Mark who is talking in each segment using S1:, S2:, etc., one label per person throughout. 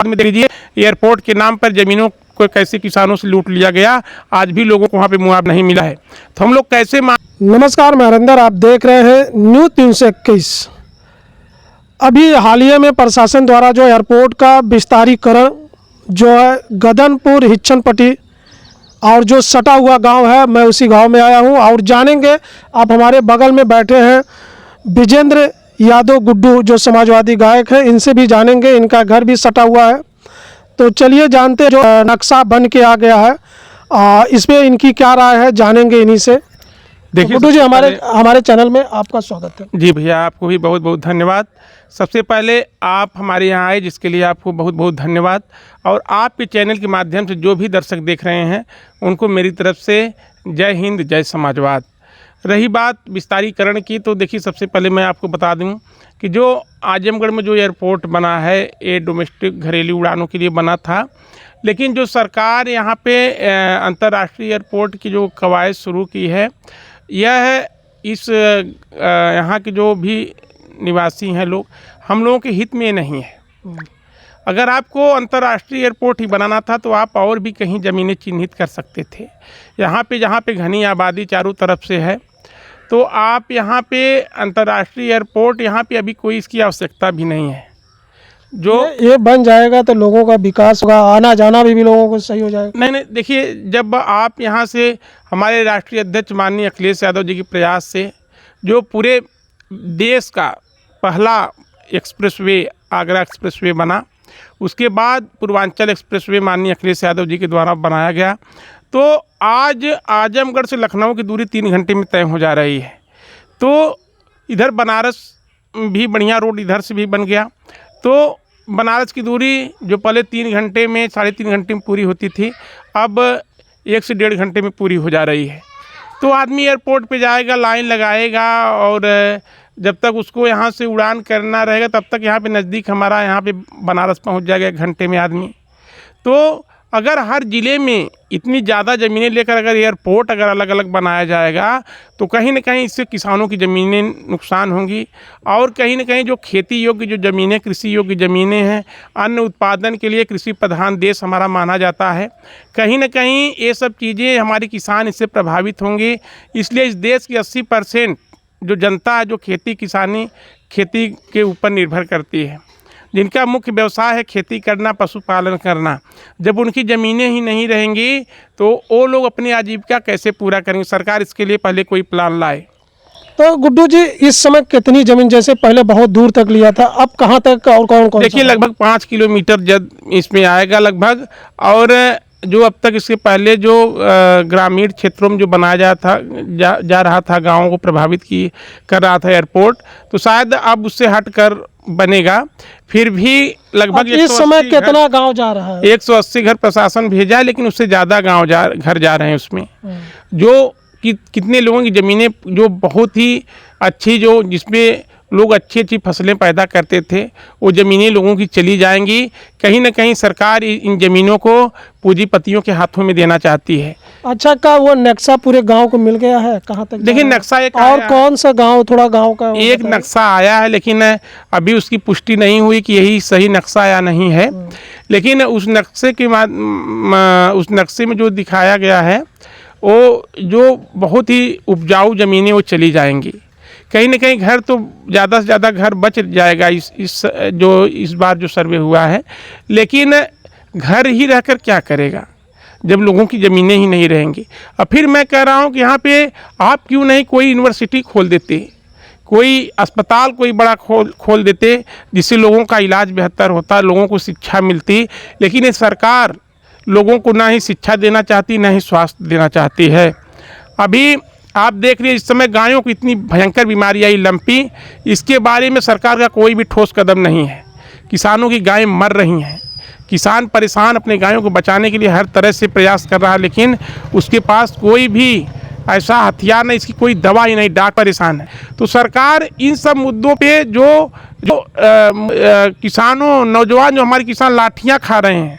S1: में देख लीजिए एयरपोर्ट के नाम पर ज़मीनों को कैसे किसानों से लूट लिया गया, आज भी लोगों को वहाँ पे मुआवजा नहीं मिला है। तो हम लोग कैसे
S2: नमस्कार, मैं हरिंदर, आप देख रहे हैं न्यूज़ 321। अभी हालिया में प्रशासन द्वारा जो एयरपोर्ट का विस्तारीकरण जो है गदनपुर हिच्चनपट्टी और जो सटा हुआ गांव है, मैं उसी गांव में आया हूं और जानेंगे। आप हमारे बगल में बैठे हैं विजेंद्र यादव गुड्डू, जो समाजवादी गायक है, इनसे भी जानेंगे। इनका घर भी सटा हुआ है, तो चलिए जानते हैं जो नक्शा बन के आ गया है इस पर इनकी क्या राय है, जानेंगे इन्हीं से। देखिए गुड्डू जी, हमारे चैनल में आपका स्वागत है।
S1: जी भैया, आपको भी बहुत बहुत धन्यवाद। सबसे पहले आप हमारे यहाँ आए, जिसके लिए आपको बहुत बहुत धन्यवाद। और आपके चैनल के माध्यम से जो भी दर्शक देख रहे हैं उनको मेरी तरफ से जय हिंद, जय समाजवाद। रही बात विस्तारीकरण की, तो देखिए सबसे पहले मैं आपको बता दूं कि जो आजमगढ़ में जो एयरपोर्ट बना है ये डोमेस्टिक घरेलू उड़ानों के लिए बना था, लेकिन जो सरकार यहाँ पे अंतर्राष्ट्रीय एयरपोर्ट की जो कवायद शुरू की है, यह इस यहाँ के जो भी निवासी हैं लोग, हम लोगों के हित में नहीं है। अगर आपको अंतर्राष्ट्रीय एयरपोर्ट ही बनाना था तो आप और भी कहीं ज़मीनें चिन्हित कर सकते थे। यहाँ पे जहाँ पे घनी आबादी चारों तरफ से है, तो आप यहाँ पे अंतर्राष्ट्रीय एयरपोर्ट, यहाँ पे अभी कोई इसकी आवश्यकता भी नहीं है। जो
S2: ये बन जाएगा तो लोगों का विकास होगा, आना जाना भी लोगों को सही हो जाएगा।
S1: नहीं, देखिए जब आप यहाँ से हमारे राष्ट्रीय अध्यक्ष माननीय अखिलेश यादव जी के प्रयास से जो पूरे देश का पहला एक्सप्रेसवे आगरा एक्सप्रेसवे बना, उसके बाद पूर्वांचल एक्सप्रेसवे माननीय अखिलेश यादव जी के द्वारा बनाया गया, तो आज आजमगढ़ से लखनऊ की दूरी 3 घंटे में तय हो जा रही है। तो इधर बनारस भी बढ़िया रोड इधर से भी बन गया, तो बनारस की दूरी जो पहले 3 घंटे में 3.5 घंटे में पूरी होती थी, अब 1 से 1.5 घंटे में पूरी हो जा रही है। तो आदमी एयरपोर्ट पे जाएगा, लाइन लगाएगा, और जब तक उसको यहाँ से उड़ान करना रहेगा तब तक यहाँ पे नज़दीक हमारा यहाँ पे बनारस पहुँच जाएगा 1 घंटे में आदमी। तो अगर हर ज़िले में इतनी ज़्यादा ज़मीनें लेकर अगर एयरपोर्ट अगर अलग अलग बनाया जाएगा तो कहीं ना कहीं इससे किसानों की ज़मीनें नुकसान होंगी, और कहीं ना कहीं जो खेती योग्य जो ज़मीनें, कृषि योग्य ज़मीनें हैं, अन्न उत्पादन के लिए कृषि प्रधान देश हमारा माना जाता है, कहीं ना कहीं ये सब चीज़ें हमारे किसान इससे प्रभावित होंगे। इसलिए इस देश की 80% जो जनता है, जो खेती के ऊपर निर्भर करती है, जिनका मुख्य व्यवसाय है खेती करना, पशुपालन करना, जब उनकी ज़मीनें ही नहीं रहेंगी तो वो लोग अपनी आजीविका कैसे पूरा करेंगे। सरकार इसके लिए पहले कोई प्लान लाए।
S2: तो गुड्डू जी, इस समय कितनी ज़मीन, जैसे पहले बहुत दूर तक लिया था, अब कहाँ तक और कौन
S1: देखिए लगभग 5 किलोमीटर जब इसमें आएगा लगभग। और जो अब तक इसके पहले जो ग्रामीण क्षेत्रों में जो बनाया जा रहा था, गाँवों को प्रभावित कर रहा था एयरपोर्ट, तो शायद अब उससे हट कर बनेगा। फिर भी लगभग
S2: इस समय कितना गांव जा रहा है?
S1: 180 घर प्रशासन भेजा है, लेकिन उससे ज़्यादा घर जा रहे हैं उसमें। जो कितने लोगों की ज़मीनें जो बहुत ही अच्छी, जो जिसमें लोग अच्छी अच्छी फसलें पैदा करते थे, वो ज़मीनें लोगों की चली जाएंगी। कहीं ना कहीं सरकार इन ज़मीनों को पूंजीपतियों के हाथों में देना चाहती है।
S2: अच्छा, का वो नक्शा पूरे गांव को मिल गया है? कहाँ तक?
S1: देखिए नक्शा एक
S2: और कौन सा गांव, थोड़ा गांव का
S1: एक नक्शा आया है, लेकिन अभी उसकी पुष्टि नहीं हुई कि यही सही नक्शा या नहीं है। लेकिन उस नक्शे में जो दिखाया गया है, वो जो बहुत ही उपजाऊ ज़मीनें वो चली जाएंगी। कहीं ना कहीं घर तो ज़्यादा से ज़्यादा घर बच जाएगा इस बार जो सर्वे हुआ है, लेकिन घर ही रहकर क्या करेगा जब लोगों की ज़मीनें ही नहीं रहेंगी। अब फिर मैं कह रहा हूँ कि यहाँ पे आप क्यों नहीं कोई यूनिवर्सिटी खोल देते, कोई अस्पताल कोई बड़ा खोल देते, जिससे लोगों का इलाज बेहतर होता, लोगों को शिक्षा मिलती। लेकिन ये सरकार लोगों को ना ही शिक्षा देना चाहती, ना ही स्वास्थ्य देना चाहती है। अभी आप देख रहे हैं इस समय गायों को इतनी भयंकर बीमारी आई लंपी, इसके बारे में सरकार का कोई भी ठोस कदम नहीं है। किसानों की गायें मर रही हैं, किसान परेशान अपने गायों को बचाने के लिए हर तरह से प्रयास कर रहा है, लेकिन उसके पास कोई भी ऐसा हथियार नहीं, इसकी कोई दवा ही नहीं, डॉक्टर परेशान है। तो सरकार इन सब मुद्दों पे जो किसानों, नौजवान जो हमारे किसान लाठियाँ खा रहे हैं,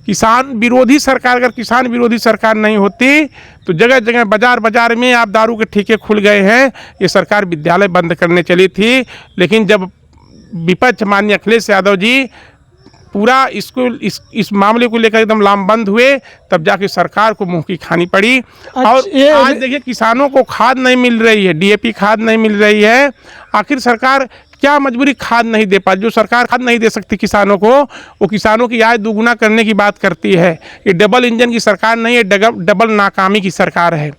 S1: किसान विरोधी सरकार, अगर किसान विरोधी सरकार नहीं होती तो जगह जगह बाजार में आप दारू के ठेके खुल गए हैं। ये सरकार विद्यालय बंद करने चली थी, लेकिन जब विपक्ष माननीय अखिलेश यादव जी पूरा इसको इस मामले को लेकर एकदम लामबंद हुए, तब जाके सरकार को मुंह की खानी पड़ी। और आज देखिए किसानों को खाद नहीं मिल रही है, डीएपी खाद नहीं मिल रही है। आखिर सरकार क्या मजबूरी खाद नहीं दे पाती? जो सरकार खाद नहीं दे सकती किसानों को, वो किसानों की आय दोगुना करने की बात करती है। ये डबल इंजन की सरकार नहीं है, डबल नाकामी की सरकार है।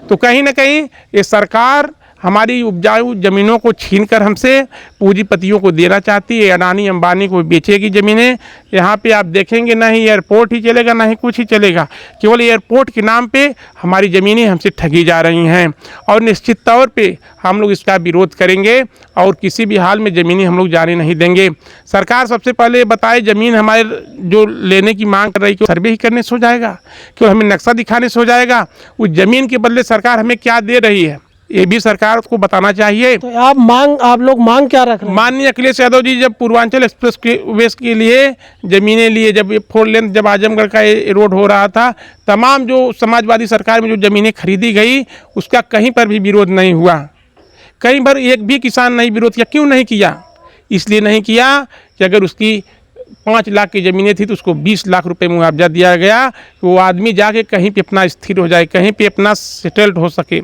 S1: तो कहीं ना कहीं ये सरकार हमारी उपजाऊ ज़मीनों को छीनकर हमसे पूंजीपतियों को देना चाहती है। अडानी अंबानी को बेचेगी ज़मीनें। यहाँ पे आप देखेंगे ना ही एयरपोर्ट ही चलेगा, ना ही कुछ ही चलेगा। केवल एयरपोर्ट के नाम पे हमारी ज़मीनें हमसे ठगी जा रही हैं और निश्चित तौर पे हम लोग इसका विरोध करेंगे और किसी भी हाल में ज़मीनें हम लोग जाने नहीं देंगे। सरकार सबसे पहले बताए ज़मीन हमारे जो लेने की मांग कर रही है, सर्वे ही करने से हो जाएगा? क्यों हमें नक्शा दिखाने से हो जाएगा? उस ज़मीन के बदले सरकार हमें क्या दे रही है, ये भी सरकार को बताना चाहिए।
S2: तो आप लोग मांग क्या रख रहे हैं?
S1: माननीय अखिलेश यादव जी जब पूर्वांचल एक्सप्रेस वे के लिए ज़मीनें लिए, जब ये 4 लेन जब आजमगढ़ का ये रोड हो रहा था, तमाम जो समाजवादी सरकार में जो ज़मीनें खरीदी गई उसका कहीं पर भी विरोध नहीं हुआ। कहीं पर एक भी किसान नहीं विरोध किया। क्यों नहीं किया? इसलिए नहीं किया कि अगर उसकी 5 लाख की ज़मीनें थी तो उसको 20 लाख रुपए मुआवजा दिया गया कि वो आदमी जाके कहीं पे अपना स्थिर हो जाए, कहीं पे अपना सेटल्ड हो सके।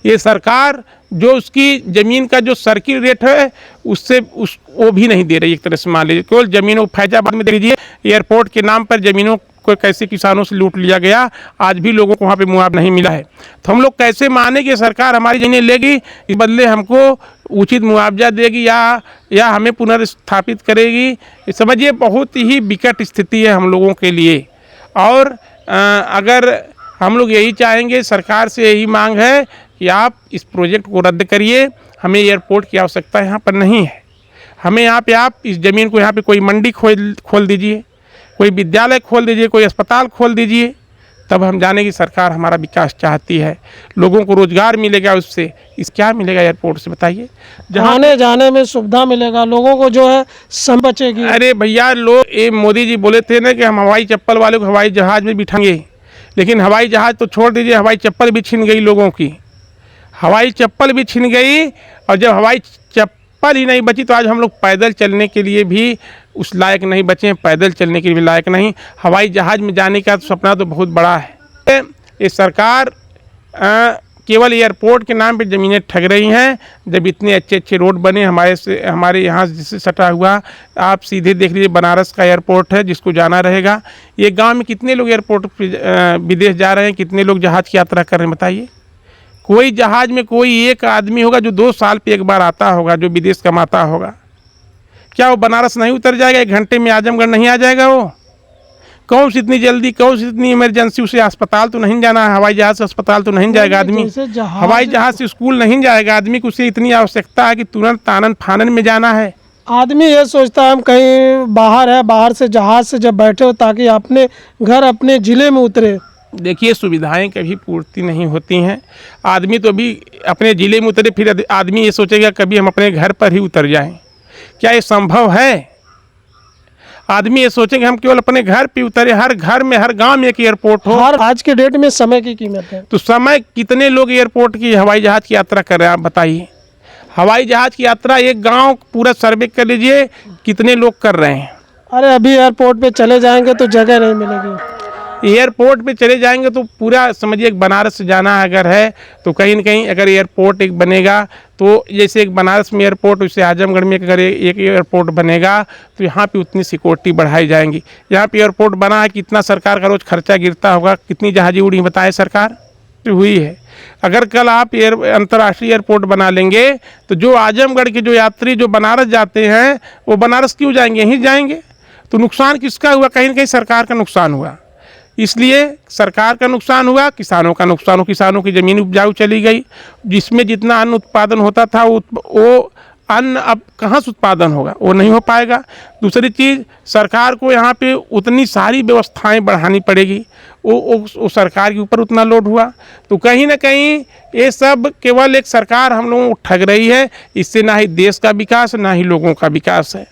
S1: ये सरकार जो उसकी ज़मीन का जो सर्किल रेट है उससे वो भी नहीं दे रही। एक तरह से मान लीजिए केवल ज़मीनों फैजाबाद में दे दीजिए, एयरपोर्ट के नाम पर ज़मीनों को कैसे किसानों से लूट लिया गया, आज भी लोगों को वहाँ पे मुआवजा नहीं मिला है। तो हम लोग कैसे माने कि सरकार हमारी ज़मीनें लेगी, इस बदले हमको उचित मुआवजा देगी या हमें पुनर्स्थापित करेगी? समझिए बहुत ही विकट स्थिति है हम लोगों के लिए। और अगर हम लोग यही चाहेंगे, सरकार से यही मांग है कि आप इस प्रोजेक्ट को रद्द करिए। हमें एयरपोर्ट की आवश्यकता यहाँ पर नहीं है। हमें यहाँ पे आप इस ज़मीन को यहाँ पे कोई मंडी खोल दीजिए, कोई विद्यालय खोल दीजिए, कोई अस्पताल खोल दीजिए, तब हम जाने की सरकार हमारा विकास चाहती है। लोगों को रोज़गार मिलेगा उससे। इस क्या मिलेगा एयरपोर्ट से बताइए?
S2: आने जाने में सुविधा मिलेगा, लोगों को जो है समय बचेगी।
S1: अरे भैया, लोग ये मोदी जी बोले थे ना कि हम हवाई चप्पल वाले को हवाई जहाज़ में बिठाएंगे, लेकिन हवाई जहाज़ तो छोड़ दीजिए, हवाई चप्पल भी छीन गई लोगों की। हवाई चप्पल भी छीन गई, और जब हवाई चप्पल ही नहीं बची तो आज हम लोग पैदल चलने के लिए भी उस लायक नहीं बचे हैं, पैदल चलने के लिए भी लायक नहीं। हवाई जहाज़ में जाने का सपना तो बहुत बड़ा है। ये सरकार केवल एयरपोर्ट के नाम पे ज़मीनें ठग रही हैं। जब इतने अच्छे अच्छे रोड बने हमारे यहाँ जिससे सटा हुआ, आप सीधे देख लीजिए बनारस का एयरपोर्ट है जिसको जाना रहेगा। ये गांव में कितने लोग एयरपोर्ट विदेश जा रहे हैं, कितने लोग जहाज़ की यात्रा कर रहे हैं बताइए? कोई जहाज़ में कोई एक आदमी होगा जो 2 साल पे एक बार आता होगा, जो विदेश कमाता होगा। क्या वो बनारस नहीं उतर जाएगा? 1 घंटे में आजमगढ़ नहीं आ जाएगा? वो कौन सी इतनी जल्दी, कौन सी इतनी इमरजेंसी? उसे अस्पताल तो नहीं जाना है, हवाई जहाज़ से अस्पताल तो नहीं जाएगा आदमी, हवाई जहाज़ से स्कूल नहीं जाएगा आदमी को। उसे इतनी आवश्यकता है कि तुरंत आनन फानन में जाना है।
S2: आदमी ये सोचता है हम कहीं बाहर है, बाहर से जहाज़ से जब बैठे हो ताकि अपने घर अपने ज़िले में उतरे।
S1: देखिए, सुविधाएं कभी पूर्ति नहीं होती हैं। आदमी तो अभी अपने ज़िले में उतरे, फिर आदमी ये सोचेगा कभी हम अपने घर पर ही उतर जाएं। क्या ये संभव है? आदमी ये सोचेंगे हम केवल अपने घर पे उतरे। हर घर में, हर गांव में एक एयरपोर्ट हो।
S2: आज के डेट में समय की कीमत है।
S1: तो समय, कितने लोग एयरपोर्ट की, हवाई जहाज़ की यात्रा कर रहे हैं आप बताइए? हवाई जहाज़ की यात्रा एक गांव पूरा सर्वे कर लीजिए, कितने लोग कर रहे हैं?
S2: अरे अभी एयरपोर्ट पे चले जाएंगे तो जगह नहीं मिलेगी।
S1: एयरपोर्ट पे चले जाएंगे तो पूरा समझिए, एक बनारस से जाना अगर है तो कहीं ना कहीं अगर एयरपोर्ट एक बनेगा तो जैसे एक बनारस में एयरपोर्ट, वैसे आजमगढ़ में अगर एक एयरपोर्ट बनेगा तो यहाँ पे उतनी सिक्योरिटी बढ़ाई जाएंगी। यहाँ पे एयरपोर्ट बना है, कितना सरकार का रोज़ खर्चा गिरता होगा, कितनी जहाज़ें उड़ी बताए सरकार तो हुई है। अगर कल आप अंतर्राष्ट्रीय एयरपोर्ट बना लेंगे तो जो आजमगढ़ के जो यात्री जो बनारस जाते हैं वो बनारस क्यों जाएंगे? यहीं जाएंगे। तो नुकसान किसका हुआ? कहीं ना कहीं सरकार का नुकसान हुआ। इसलिए सरकार का नुकसान हुआ, किसानों का नुकसान हुआ। किसानों की ज़मीन उपजाऊ चली गई, जिसमें जितना अन्न उत्पादन होता था वो अन्न अब कहाँ से उत्पादन होगा? वो नहीं हो पाएगा। दूसरी चीज़, सरकार को यहाँ पे उतनी सारी व्यवस्थाएं बढ़ानी पड़ेगी, वो सरकार के ऊपर उतना लोड हुआ। तो कहीं ना कहीं ये सब केवल एक सरकार हम लोगों को ठग रही है। इससे ना ही देश का विकास, ना ही लोगों का विकास है।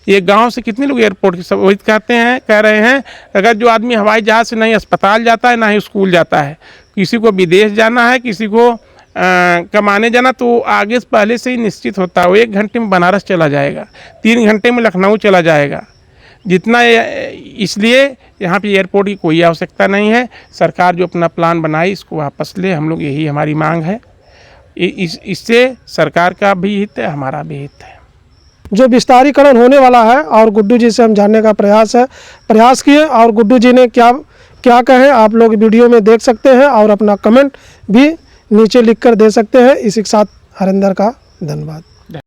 S1: ये गांव से कितने लोग एयरपोर्ट की वही कह रहे हैं अगर जो आदमी हवाई जहाज़ से नहीं अस्पताल जाता है, ना ही स्कूल जाता है, किसी को विदेश जाना है, किसी को कमाने जाना, तो आगे से पहले से ही निश्चित होता है वो 1 घंटे में बनारस चला जाएगा, 3 घंटे में लखनऊ चला जाएगा। जितना इसलिए यहाँ पे एयरपोर्ट की कोई आवश्यकता नहीं है। सरकार जो अपना प्लान बनाई इसको वापस ले, हम लोग यही हमारी मांग है। इससे सरकार का भी हित है, हमारा भी हित है।
S2: जो विस्तारीकरण होने वाला है और गुड्डू जी से हम जानने का प्रयास किए और गुड्डू जी ने क्या कहे आप लोग वीडियो में देख सकते हैं और अपना कमेंट भी नीचे लिखकर दे सकते हैं। इसी के साथ हरिंदर का धन्यवाद।